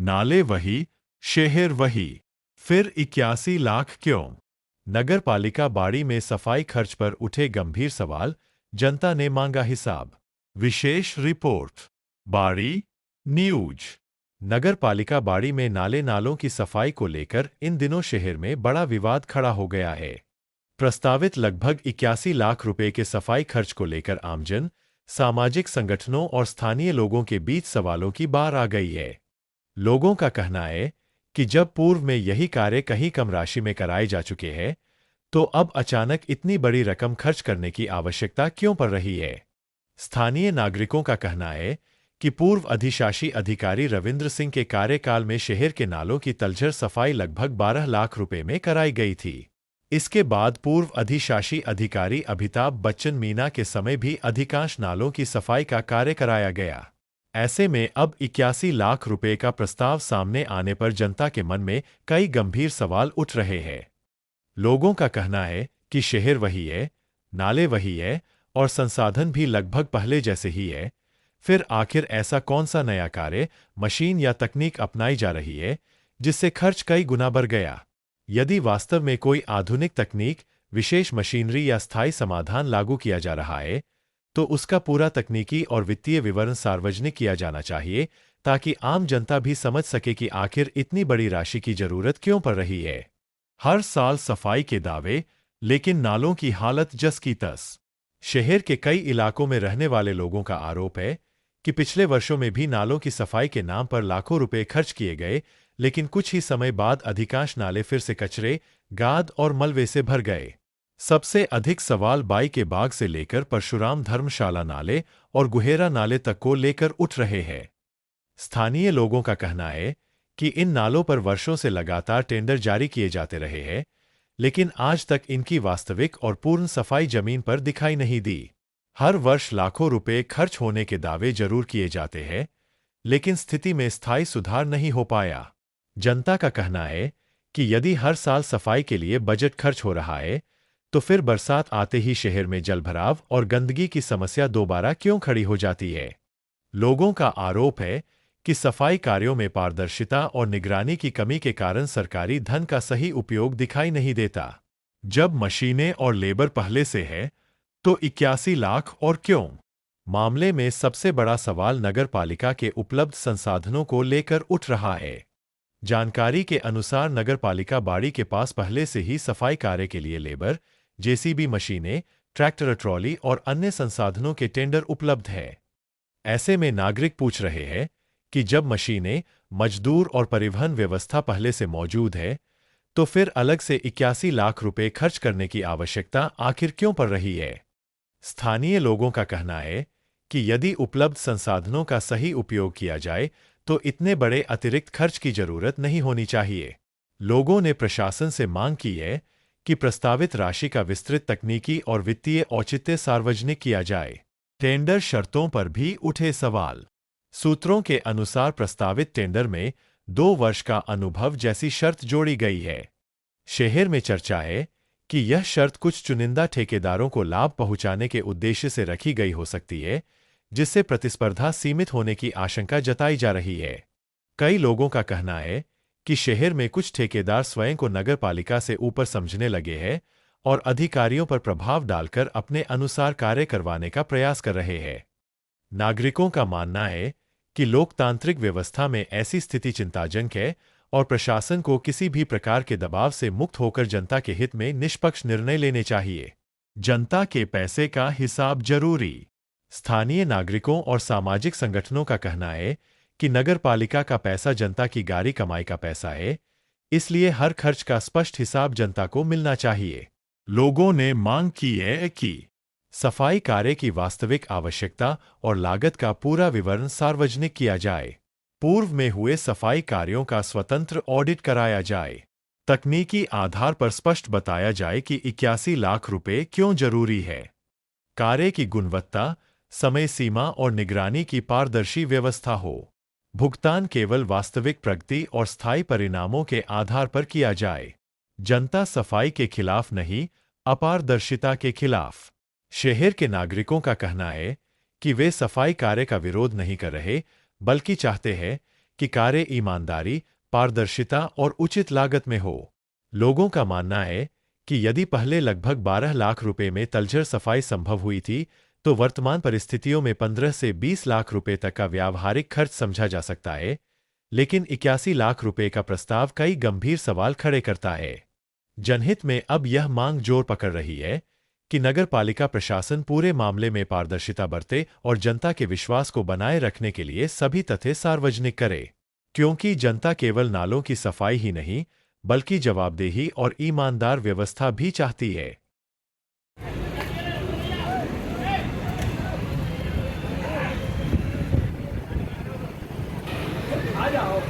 नाले वही, शहर वही। फिर 81 लाख क्यों? नगर पालिका बाड़ी में सफाई खर्च पर उठे गंभीर सवाल, जनता ने मांगा हिसाब। विशेष रिपोर्ट। बाड़ी न्यूज। नगर पालिका बाड़ी में नाले नालों की सफाई को लेकर इन दिनों शहर में बड़ा विवाद खड़ा हो गया है। प्रस्तावित लगभग 81 लाख रुपए के सफाई खर्च को लेकर आमजन, सामाजिक संगठनों और स्थानीय लोगों के बीच सवालों की बार आ गई है। लोगों का कहना है कि जब पूर्व में यही कार्य कहीं कम राशि में कराए जा चुके हैं, तो अब अचानक इतनी बड़ी रकम खर्च करने की आवश्यकता क्यों पड़ रही है। स्थानीय नागरिकों का कहना है कि पूर्व अधिशासी अधिकारी रविंद्र सिंह के कार्यकाल में शहर के नालों की तलछर सफाई लगभग 12 लाख रुपए में कराई गई थी। इसके बाद पूर्व अधिशासी अधिकारी अमिताभ बच्चन मीना के समय भी अधिकांश नालों की सफाई का कार्य कराया गया। ऐसे में अब 81 लाख रुपए का प्रस्ताव सामने आने पर जनता के मन में कई गंभीर सवाल उठ रहे हैं। लोगों का कहना है कि शहर वही है, नाले वही है और संसाधन भी लगभग पहले जैसे ही है। फिर आखिर ऐसा कौन सा नया कार्य, मशीन या तकनीक अपनाई जा रही है जिससे खर्च कई गुना बढ़ गया? यदि वास्तव में कोई आधुनिक तकनीक, विशेष मशीनरी या स्थायी समाधान लागू किया जा रहा है, तो उसका पूरा तकनीकी और वित्तीय विवरण सार्वजनिक किया जाना चाहिए, ताकि आम जनता भी समझ सके कि आखिर इतनी बड़ी राशि की जरूरत क्यों पड़ रही है। हर साल सफाई के दावे, लेकिन नालों की हालत जस की तस। शहर के कई इलाकों में रहने वाले लोगों का आरोप है कि पिछले वर्षों में भी नालों की सफाई के नाम पर लाखों रुपए खर्च किए गए, लेकिन कुछ ही समय बाद अधिकांश नाले फिर से कचरे, गाद और मलबे से भर गए। सबसे अधिक सवाल बाई के बाग से लेकर परशुराम धर्मशाला नाले और गुहेरा नाले तक को लेकर उठ रहे हैं। स्थानीय लोगों का कहना है कि इन नालों पर वर्षों से लगातार टेंडर जारी किए जाते रहे हैं, लेकिन आज तक इनकी वास्तविक और पूर्ण सफाई जमीन पर दिखाई नहीं दी। हर वर्ष लाखों रुपए खर्च होने के दावे जरूर किए जाते हैं, लेकिन स्थिति में स्थायी सुधार नहीं हो पाया। जनता का कहना है कि यदि हर साल सफाई के लिए बजट खर्च हो रहा है, तो फिर बरसात आते ही शहर में जलभराव और गंदगी की समस्या दोबारा क्यों खड़ी हो जाती है। लोगों का आरोप है कि सफाई कार्यों में पारदर्शिता और निगरानी की कमी के कारण सरकारी धन का सही उपयोग दिखाई नहीं देता। जब मशीनें और लेबर पहले से है, तो 81 लाख और क्यों? मामले में सबसे बड़ा सवाल नगर पालिका के उपलब्ध संसाधनों को लेकर उठ रहा है। जानकारी के अनुसार नगर पालिका बाड़ी के पास पहले से ही सफाई कार्य के लिए लेबर, जेसीबी मशीनें, ट्रैक्टर ट्रॉली और अन्य संसाधनों के टेंडर उपलब्ध है। ऐसे में नागरिक पूछ रहे हैं कि जब मशीनें, मजदूर और परिवहन व्यवस्था पहले से मौजूद है, तो फिर अलग से 81 लाख रुपए खर्च करने की आवश्यकता आखिर क्यों पड़ रही है। स्थानीय लोगों का कहना है कि यदि उपलब्ध संसाधनों का सही उपयोग किया जाए, तो इतने बड़े अतिरिक्त खर्च की जरूरत नहीं होनी चाहिए। लोगों ने प्रशासन से मांग की है कि प्रस्तावित राशि का विस्तृत तकनीकी और वित्तीय औचित्य सार्वजनिक किया जाए। टेंडर शर्तों पर भी उठे सवाल। सूत्रों के अनुसार प्रस्तावित टेंडर में 2 वर्ष का अनुभव जैसी शर्त जोड़ी गई है। शहर में चर्चा है कि यह शर्त कुछ चुनिंदा ठेकेदारों को लाभ पहुंचाने के उद्देश्य से रखी गई हो सकती है, जिससे प्रतिस्पर्धा सीमित होने की आशंका जताई जा रही है। कई लोगों का कहना है कि शहर में कुछ ठेकेदार स्वयं को नगर पालिका से ऊपर समझने लगे हैं और अधिकारियों पर प्रभाव डालकर अपने अनुसार कार्य करवाने का प्रयास कर रहे हैं। नागरिकों का मानना है कि लोकतांत्रिक व्यवस्था में ऐसी स्थिति चिंताजनक है और प्रशासन को किसी भी प्रकार के दबाव से मुक्त होकर जनता के हित में निष्पक्ष निर्णय लेने चाहिए। जनता के पैसे का हिसाब जरूरी। स्थानीय नागरिकों और सामाजिक संगठनों का कहना है कि नगर पालिका का पैसा जनता की गारी कमाई का पैसा है, इसलिए हर खर्च का स्पष्ट हिसाब जनता को मिलना चाहिए। लोगों ने मांग की है कि सफाई कार्य की वास्तविक आवश्यकता और लागत का पूरा विवरण सार्वजनिक किया जाए। पूर्व में हुए सफाई कार्यों का स्वतंत्र ऑडिट कराया जाए। तकनीकी आधार पर स्पष्ट बताया जाए कि 81 लाख रुपए क्यों जरूरी है। कार्य की गुणवत्ता, समय सीमा और निगरानी की पारदर्शी व्यवस्था हो। भुगतान केवल वास्तविक प्रगति और स्थायी परिणामों के आधार पर किया जाए। जनता सफाई के खिलाफ नहीं, अपारदर्शिता के खिलाफ। शहर के नागरिकों का कहना है कि वे सफाई कार्य का विरोध नहीं कर रहे, बल्कि चाहते हैं कि कार्य ईमानदारी, पारदर्शिता और उचित लागत में हो। लोगों का मानना है कि यदि पहले लगभग 12 लाख रुपए में तलछट सफाई संभव हुई थी, तो वर्तमान परिस्थितियों में 15 से 20 लाख रुपए तक का व्यावहारिक खर्च समझा जा सकता है। लेकिन 81 लाख रुपए का प्रस्ताव कई गंभीर सवाल खड़े करता है। जनहित में अब यह मांग जोर पकड़ रही है कि नगर पालिका प्रशासन पूरे मामले में पारदर्शिता बरते और जनता के विश्वास को बनाए रखने के लिए सभी तथ्य सार्वजनिक करे, क्योंकि जनता केवल नालों की सफाई ही नहीं, बल्कि जवाबदेही और ईमानदार व्यवस्था भी चाहती है। आ जाओ,